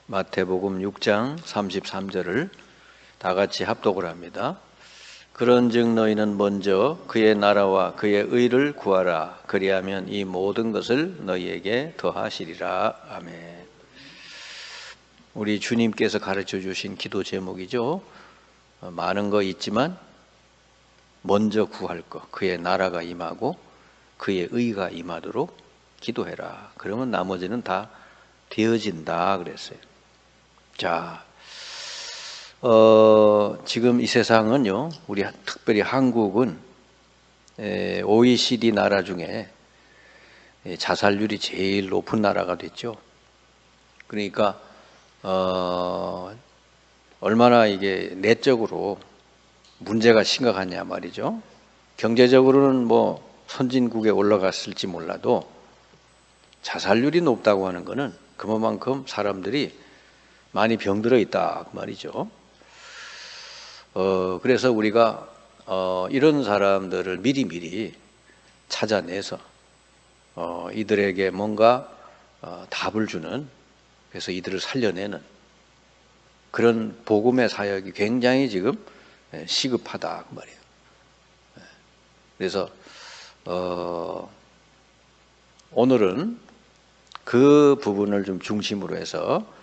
마태복음 6장 33절을 다 같이 합독을 합니다. 그런즉 너희는 먼저 그의 나라와 그의 의를 구하라. 그리하면 이 모든 것을 너희에게 더하시리라. 아멘. 우리 주님께서 가르쳐 주신 기도 제목이죠. 많은 거 있지만 먼저 구할 것, 그의 나라가 임하고 그의 의가 임하도록 기도해라. 그러면 나머지는 다 되어진다 그랬어요. 자, 지금 이 세상은요, 우리 특별히 한국은 OECD 나라 중에 자살률이 제일 높은 나라가 됐죠. 그러니까 얼마나 이게 내적으로 문제가 심각하냐 말이죠. 경제적으로는 뭐 선진국에 올라갔을지 몰라도 자살률이 높다고 하는 것은 그만큼 사람들이 많이 병들어 있다 그 말이죠. 그래서 우리가 이런 사람들을 미리 찾아내서 이들에게 뭔가 답을 주는, 그래서 이들을 살려내는 그런 복음의 사역이 굉장히 지금 시급하다 그 말이에요. 그래서 오늘은 그 부분을 좀 중심으로 해서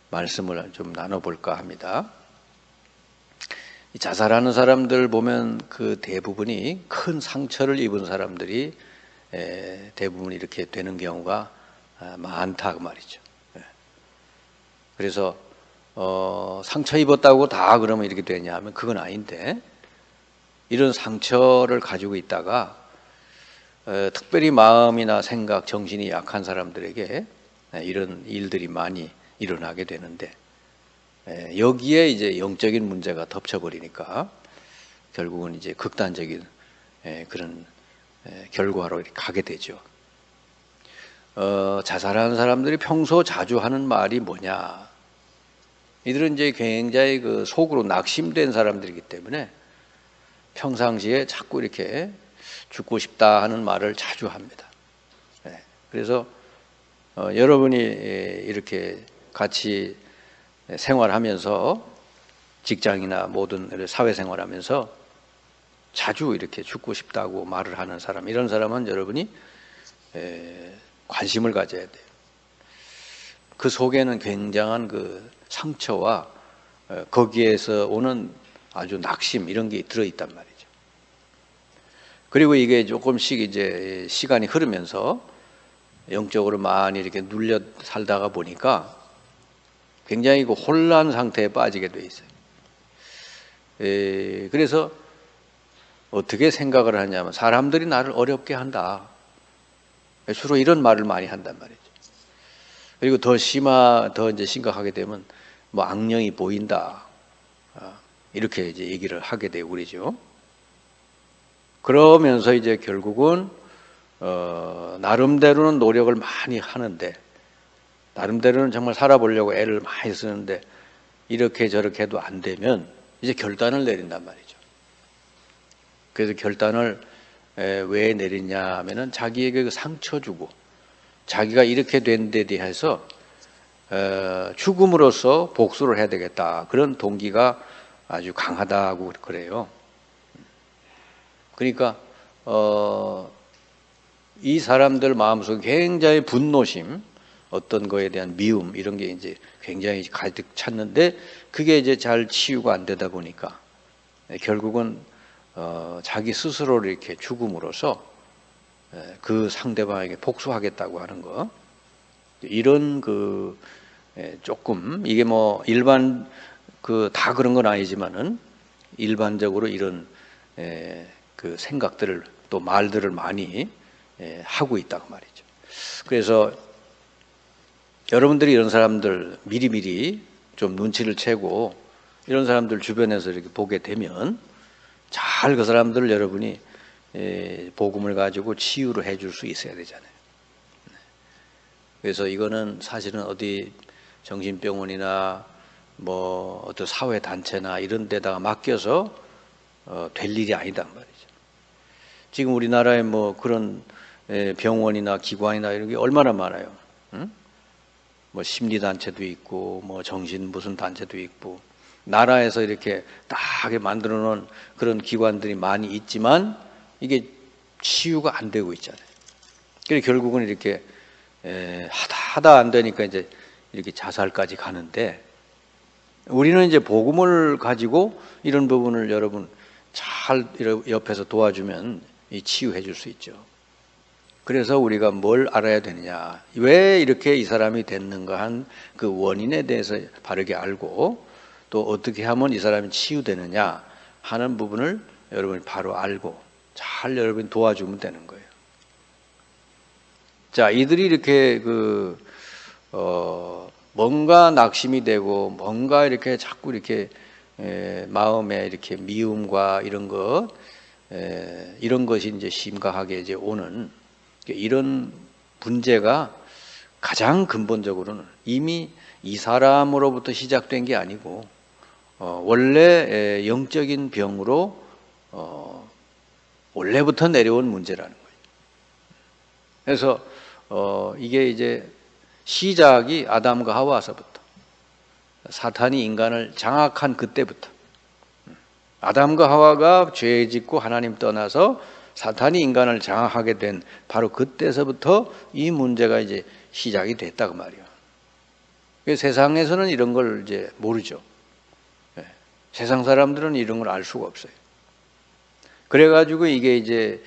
말씀을 좀 나눠볼까 합니다. 자살하는 사람들 보면 그 대부분이 큰 상처를 입은 사람들이 대부분 이렇게 되는 경우가 많다 그 말이죠. 그래서 상처 입었다고 다 그러면 이렇게 되냐 하면 그건 아닌데, 이런 상처를 가지고 있다가 특별히 마음이나 생각, 정신이 약한 사람들에게 이런 일들이 많이 일어나게 되는데, 여기에 이제 영적인 문제가 덮쳐버리니까 결국은 이제 극단적인 그런 결과로 이렇게 가게 되죠. 자살하는 사람들이 평소 자주 하는 말이 뭐냐? 이들은 이제 굉장히 그 속으로 낙심된 사람들이기 때문에 평상시에 자꾸 이렇게 죽고 싶다 하는 말을 자주 합니다. 그래서 여러분이 이렇게 같이 생활하면서, 직장이나 모든 사회생활하면서 자주 이렇게 죽고 싶다고 말을 하는 사람, 이런 사람은 여러분이 관심을 가져야 돼요. 그 속에는 굉장한 그 상처와 거기에서 오는 아주 낙심, 이런 게 들어있단 말이죠. 그리고 이게 조금씩 이제 시간이 흐르면서 영적으로 많이 이렇게 눌려 살다가 보니까 굉장히 그 혼란 상태에 빠지게 돼 있어요. 그래서 어떻게 생각을 하냐면, 사람들이 나를 어렵게 한다. 주로 이런 말을 많이 한단 말이죠. 그리고 더 이제 심각하게 되면 뭐 악령이 보인다. 이렇게 이제 얘기를 하게 되고 그러죠. 그러면서 이제 결국은 나름대로는 노력을 많이 하는데, 나름대로는 정말 살아보려고 애를 많이 쓰는데 이렇게 저렇게 해도 안 되면 이제 결단을 내린단 말이죠. 그래서 결단을 왜 내리냐 하면은 자기에게 그 상처 주고 자기가 이렇게 된 데 대해서 죽음으로써 복수를 해야 되겠다, 그런 동기가 아주 강하다고 그래요. 그러니까 이 사람들 마음속에 굉장히 분노심, 어떤 거에 대한 미움, 이런 게 이제 굉장히 가득 찼는데 그게 이제 잘 치유가 안 되다 보니까 결국은 자기 스스로를 이렇게 죽음으로써 그 상대방에게 복수하겠다고 하는 거, 이런 그 조금 이게 뭐 일반 그 다 그런 건 아니지만은 일반적으로 이런 그 생각들을 또 말들을 많이 하고 있다고 말이죠. 그래서 여러분들이 이런 사람들 미리 좀 눈치를 채고 이런 사람들 주변에서 이렇게 보게 되면 잘 그 사람들을 여러분이 복음을 가지고 치유를 해줄 수 있어야 되잖아요. 그래서 이거는 사실은 어디 정신병원이나 뭐 어떤 사회단체나 이런 데다가 맡겨서 될 일이 아니다 말이죠. 지금 우리나라에 뭐 그런 병원이나 기관이나 이런 게 얼마나 많아요. 응? 뭐 심리단체도 있고 뭐 정신 무슨 단체도 있고 나라에서 이렇게 딱 만들어 놓은 그런 기관들이 많이 있지만 이게 치유가 안 되고 있잖아요. 그래서 결국은 이렇게 하다 안 되니까 이제 이렇게 자살까지 가는데, 우리는 이제 복음을 가지고 이런 부분을 여러분 잘 옆에서 도와주면 치유해 줄 수 있죠. 그래서 우리가 뭘 알아야 되느냐, 왜 이렇게 이 사람이 됐는가 한 그 원인에 대해서 바르게 알고 또 어떻게 하면 이 사람이 치유되느냐 하는 부분을 여러분이 바로 알고 잘 여러분이 도와주면 되는 거예요. 자, 이들이 이렇게 뭔가 낙심이 되고 뭔가 이렇게 자꾸 이렇게 마음에 이렇게 미움과 이런 것이 이제 심각하게 이제 오는 이런 문제가 가장 근본적으로는 이미 이 사람으로부터 시작된 게 아니고 원래 영적인 병으로 원래부터 내려온 문제라는 거예요. 그래서 이게 이제 시작이 아담과 하와서부터, 사탄이 인간을 장악한 그때부터, 아담과 하와가 죄 짓고 하나님 떠나서 사탄이 인간을 장악하게 된 바로 그때서부터 이 문제가 이제 시작이 됐다 그 말이에요. 세상에서는 이런 걸 이제 모르죠. 세상 사람들은 이런 걸 알 수가 없어요. 그래가지고 이게 이제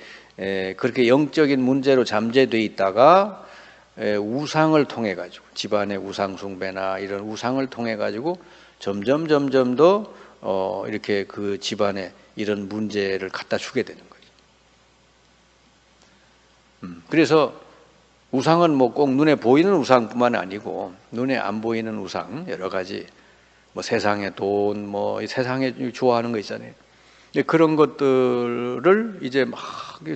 그렇게 영적인 문제로 잠재되어 있다가 우상을 통해 가지고, 집안의 우상 숭배나 이런 우상을 통해 가지고 점점 더 이렇게 그 집안에 이런 문제를 갖다 주게 되는 거예요. 그래서 우상은 뭐 꼭 눈에 보이는 우상뿐만 아니고 눈에 안 보이는 우상, 여러 가지 뭐 세상의 돈, 뭐 세상에 좋아하는 거 있잖아요. 그런 것들을 이제 막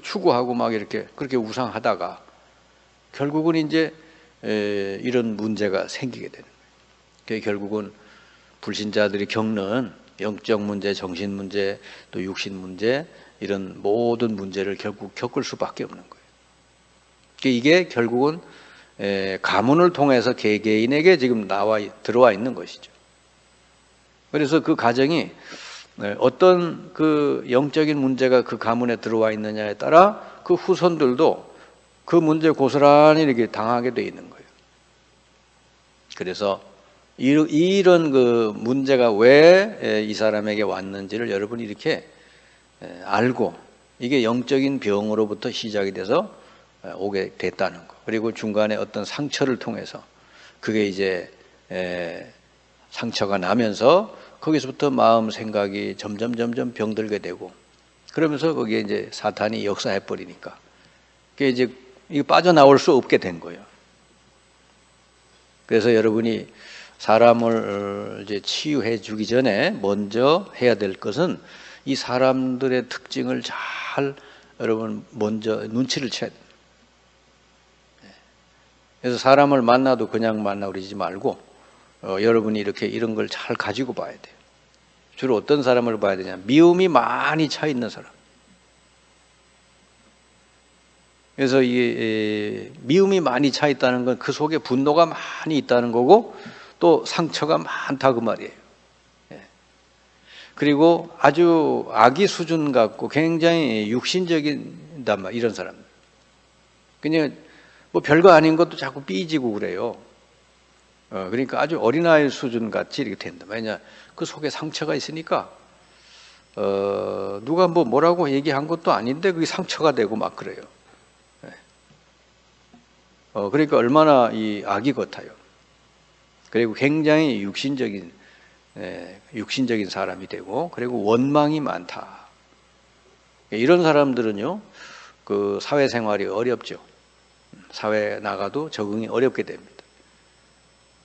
추구하고 막 이렇게 그렇게 우상하다가 결국은 이제 이런 문제가 생기게 되는 거예요. 결국은 불신자들이 겪는 영적 문제, 정신 문제, 또 육신 문제, 이런 모든 문제를 결국 겪을 수밖에 없는 거예요. 이게 결국은 가문을 통해서 개개인에게 지금 들어와 있는 것이죠. 그래서 그 가정이 어떤 그 영적인 문제가 그 가문에 들어와 있느냐에 따라 그 후손들도 그 문제 고스란히 이렇게 당하게 돼 있는 거예요. 그래서 이런 그 문제가 왜 이 사람에게 왔는지를 여러분이 이렇게 알고, 이게 영적인 병으로부터 시작이 돼서 오게 됐다는 거. 그리고 중간에 어떤 상처를 통해서 그게 이제 상처가 나면서 거기서부터 마음 생각이 점점 병들게 되고, 그러면서 거기에 이제 사탄이 역사해 버리니까 그게 이제 이게 빠져나올 수 없게 된 거예요. 그래서 여러분이 사람을 이제 치유해 주기 전에 먼저 해야 될 것은 이 사람들의 특징을 잘 여러분 먼저 눈치를 채야 돼요. 그래서 사람을 만나도 그냥 만나버리지 말고 여러분이 이렇게 이런 걸 잘 가지고 봐야 돼요. 주로 어떤 사람을 봐야 되냐? 미움이 많이 차 있는 사람. 그래서 이 미움이 많이 차 있다는 건 그 속에 분노가 많이 있다는 거고 또 상처가 많다 그 말이에요. 그리고 아주 아기 수준 같고 굉장히 육신적인단 말, 이런 사람. 그냥 뭐 별거 아닌 것도 자꾸 삐지고 그래요. 그러니까 아주 어린아이 수준 같이 이렇게 된다. 왜냐, 그 속에 상처가 있으니까 누가 뭐라고 얘기한 것도 아닌데 그게 상처가 되고 막 그래요. 그러니까 얼마나 이 악이 같아요. 그리고 굉장히 육신적인 사람이 되고, 그리고 원망이 많다. 이런 사람들은요, 그 사회생활이 어렵죠. 사회에 나가도 적응이 어렵게 됩니다.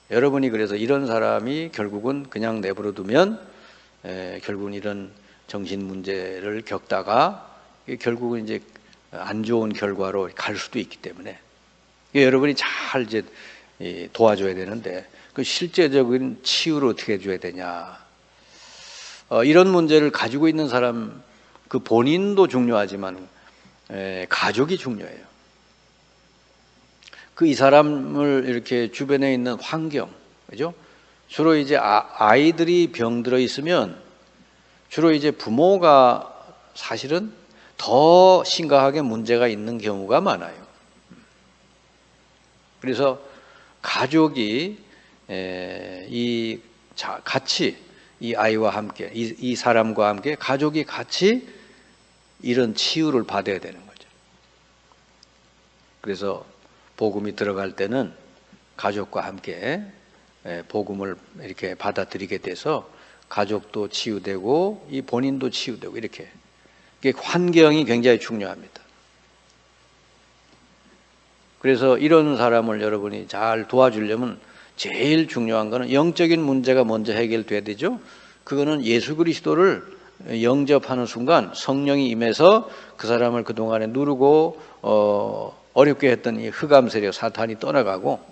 여러분이 그래서 이런 사람이 결국은 그냥 내버려 두면 결국은 이런 정신 문제를 겪다가 결국은 이제 안 좋은 결과로 갈 수도 있기 때문에 여러분이 잘 이제 도와줘야 되는데, 그 실제적인 치유를 어떻게 해줘야 되냐. 이런 문제를 가지고 있는 사람, 그 본인도 중요하지만 가족이 중요해요. 그 이 사람을 이렇게 주변에 있는 환경, 그죠? 주로 이제 아이들이 병들어 있으면 주로 이제 부모가 사실은 더 심각하게 문제가 있는 경우가 많아요. 그래서 가족이 같이 이 아이와 함께 이 사람과 함께 가족이 같이 이런 치유를 받아야 되는 거죠. 그래서 복음이 들어갈 때는 가족과 함께 복음을 이렇게 받아들이게 돼서 가족도 치유되고 이 본인도 치유되고 이렇게 환경이 굉장히 중요합니다. 그래서 이런 사람을 여러분이 잘 도와주려면 제일 중요한 거는 영적인 문제가 먼저 해결돼야 되죠. 그거는 예수 그리스도를 영접하는 순간 성령이 임해서 그 사람을 그동안에 누르고 어렵게 했던 이 흑암 세력 사탄이 떠나가고,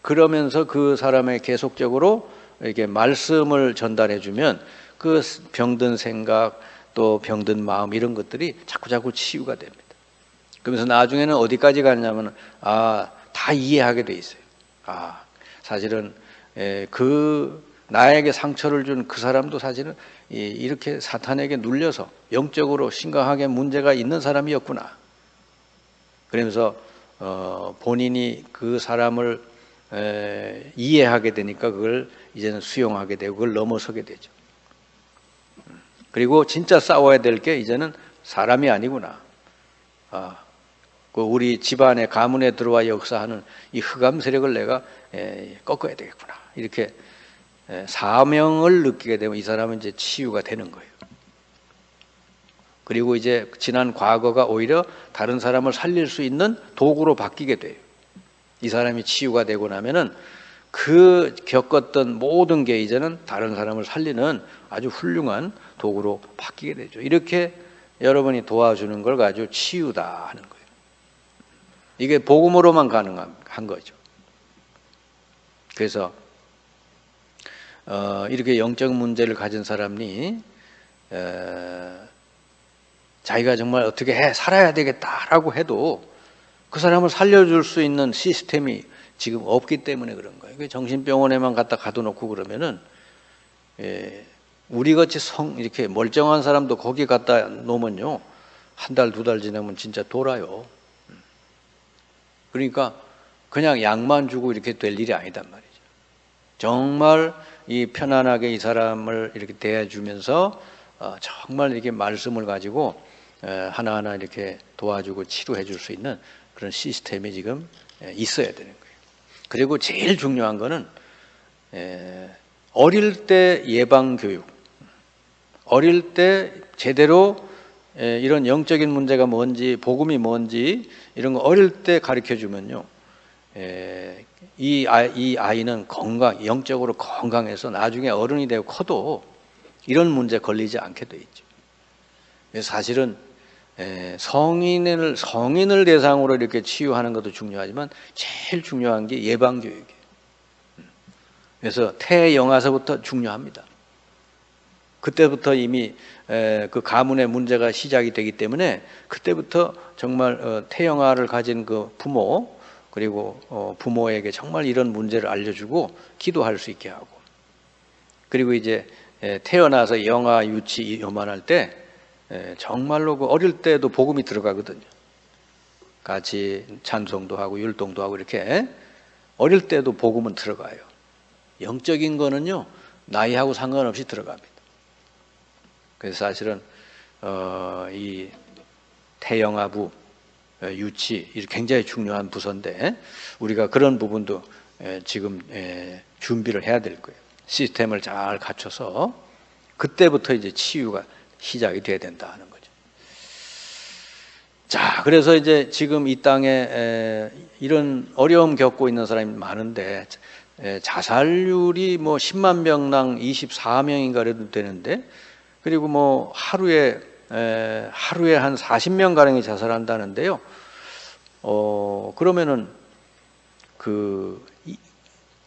그러면서 그 사람의 계속적으로 이렇게 말씀을 전달해 주면 그 병든 생각 또 병든 마음 이런 것들이 자꾸자꾸 치유가 됩니다. 그러면서 나중에는 어디까지 가냐면 다 이해하게 돼 있어요. 사실은 그 나에게 상처를 준 그 사람도 사실은 이렇게 사탄에게 눌려서 영적으로 심각하게 문제가 있는 사람이었구나. 그러면서 본인이 그 사람을 이해하게 되니까 그걸 이제는 수용하게 되고 그걸 넘어서게 되죠. 그리고 진짜 싸워야 될 게 이제는 사람이 아니구나. 그 우리 집안의 가문에 들어와 역사하는 이 흑암 세력을 내가 꺾어야 되겠구나. 이렇게 사명을 느끼게 되면 이 사람은 이제 치유가 되는 거예요. 그리고 이제 지난 과거가 오히려 다른 사람을 살릴 수 있는 도구로 바뀌게 돼요. 이 사람이 치유가 되고 나면은 그 겪었던 모든 게 이제는 다른 사람을 살리는 아주 훌륭한 도구로 바뀌게 되죠. 이렇게 여러분이 도와주는 걸 가지고 치유다 하는 거예요. 이게 복음으로만 가능한 거죠. 그래서 이렇게 영적 문제를 가진 사람이 자기가 정말 어떻게 살아야 되겠다라고 해도 그 사람을 살려줄 수 있는 시스템이 지금 없기 때문에 그런 거예요. 정신병원에만 갖다 가둬놓고 그러면은 우리같이 이렇게 멀쩡한 사람도 거기 갖다 놓으면요, 한 달, 두 달 지나면 진짜 돌아요. 그러니까 그냥 약만 주고 이렇게 될 일이 아니단 말이죠. 정말 이 편안하게 이 사람을 이렇게 대해주면서 정말 이렇게 말씀을 가지고 하나하나 이렇게 도와주고 치료해 줄 수 있는 그런 시스템이 지금 있어야 되는 거예요. 그리고 제일 중요한 거는 어릴 때 예방 교육, 어릴 때 제대로 이런 영적인 문제가 뭔지, 복음이 뭔지 이런 거 어릴 때 가르쳐 주면요, 이 아이는 영적으로 건강해서 나중에 어른이 되고 커도 이런 문제 걸리지 않게 돼 있죠. 그래서 사실은 성인을 대상으로 이렇게 치유하는 것도 중요하지만 제일 중요한 게 예방 교육이에요. 그래서 태영아서부터 중요합니다. 그때부터 이미 그 가문의 문제가 시작이 되기 때문에 그때부터 정말 태영아를 가진 그 부모, 그리고 부모에게 정말 이런 문제를 알려주고 기도할 수 있게 하고, 그리고 이제 태어나서 영아 유치 요만할 때 정말로 그 어릴 때도 복음이 들어가거든요. 같이 찬송도 하고 율동도 하고 이렇게 어릴 때도 복음은 들어가요. 영적인 거는요, 나이하고 상관없이 들어갑니다. 그래서 사실은 이 태영아부, 유치 굉장히 중요한 부서인데 우리가 그런 부분도 지금 준비를 해야 될 거예요. 시스템을 잘 갖춰서 그때부터 이제 치유가 시작이 돼야 된다 하는 거죠. 자, 그래서 이제 지금 이 땅에 이런 어려움 겪고 있는 사람이 많은데 자살률이 뭐 10만 명당 24명인가 그래도 되는데, 그리고 뭐 하루에 한 40명 가량이 자살한다는데요. 그러면은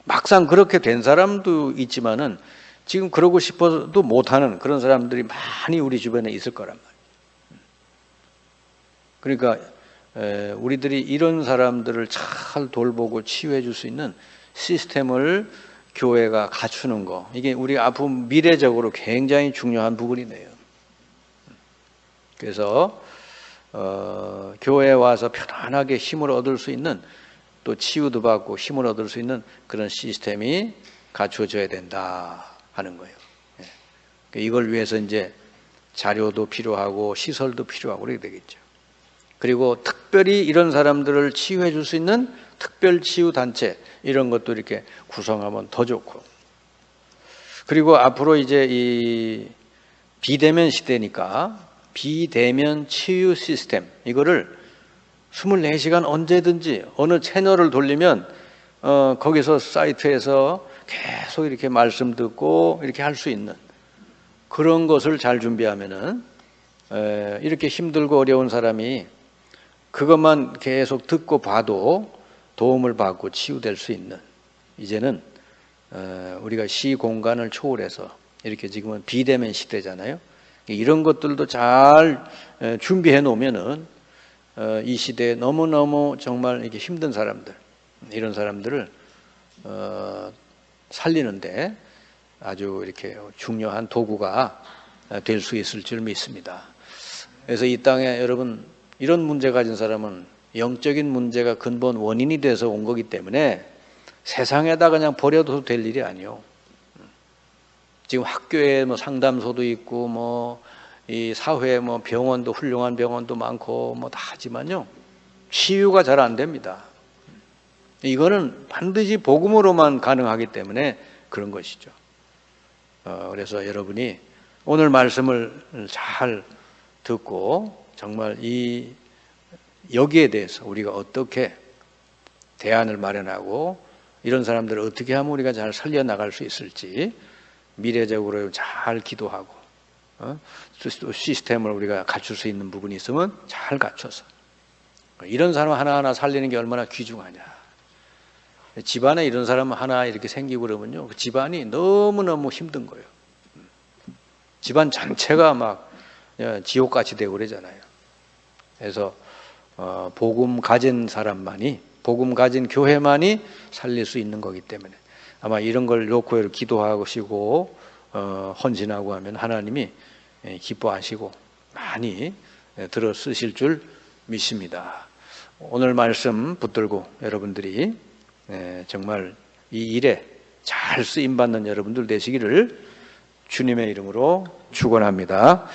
막상 그렇게 된 사람도 있지만은 지금 그러고 싶어도 못하는 그런 사람들이 많이 우리 주변에 있을 거란 말이에요. 그러니까 우리들이 이런 사람들을 잘 돌보고 치유해 줄 수 있는 시스템을 교회가 갖추는 거, 이게 우리 앞으로 미래적으로 굉장히 중요한 부분이네요. 그래서 교회에 와서 편안하게 힘을 얻을 수 있는, 또 치유도 받고 힘을 얻을 수 있는 그런 시스템이 갖춰져야 된다 하는 거예요. 이걸 위해서 이제 자료도 필요하고 시설도 필요하고 그렇게 되겠죠. 그리고 특별히 이런 사람들을 치유해 줄 수 있는 특별 치유 단체, 이런 것도 이렇게 구성하면 더 좋고. 그리고 앞으로 이제 이 비대면 시대니까 비대면 치유 시스템, 이거를 24시간 언제든지 어느 채널을 돌리면 거기서 사이트에서 계속 이렇게 말씀 듣고 이렇게 할 수 있는 그런 것을 잘 준비하면은 이렇게 힘들고 어려운 사람이 그것만 계속 듣고 봐도 도움을 받고 치유될 수 있는, 이제는 우리가 시 공간을 초월해서 이렇게 지금은 비대면 시대잖아요. 이런 것들도 잘 준비해 놓으면은 이 시대에 너무너무 정말 이게 힘든 사람들, 이런 사람들을 살리는데 아주 이렇게 중요한 도구가 될 수 있을 줄 믿습니다. 그래서 이 땅에 여러분, 이런 문제 가진 사람은 영적인 문제가 근본 원인이 돼서 온 거기 때문에 세상에다 그냥 버려도 될 일이 아니요. 지금 학교에 뭐 상담소도 있고 뭐 이 사회에 뭐 병원도, 훌륭한 병원도 많고 뭐 다 하지만요, 치유가 잘 안 됩니다. 이거는 반드시 복음으로만 가능하기 때문에 그런 것이죠. 그래서 여러분이 오늘 말씀을 잘 듣고 정말 여기에 대해서 우리가 어떻게 대안을 마련하고 이런 사람들을 어떻게 하면 우리가 잘 살려나갈 수 있을지 미래적으로 잘 기도하고 또 시스템을 우리가 갖출 수 있는 부분이 있으면 잘 갖춰서 이런 사람 하나하나 살리는 게 얼마나 귀중하냐. 집안에 이런 사람 하나 이렇게 생기고 그러면요, 그 집안이 너무너무 힘든 거예요. 집안 전체가 막 지옥같이 되고 그러잖아요. 그래서 복음 가진 사람만이, 복음 가진 교회만이 살릴 수 있는 거기 때문에 아마 이런 걸 놓고 기도하시고 헌신하고 하면 하나님이 기뻐하시고 많이 들어 쓰실 줄 믿습니다. 오늘 말씀 붙들고 여러분들이 정말 이 일에 잘 쓰임받는 여러분들 되시기를 주님의 이름으로 축원합니다.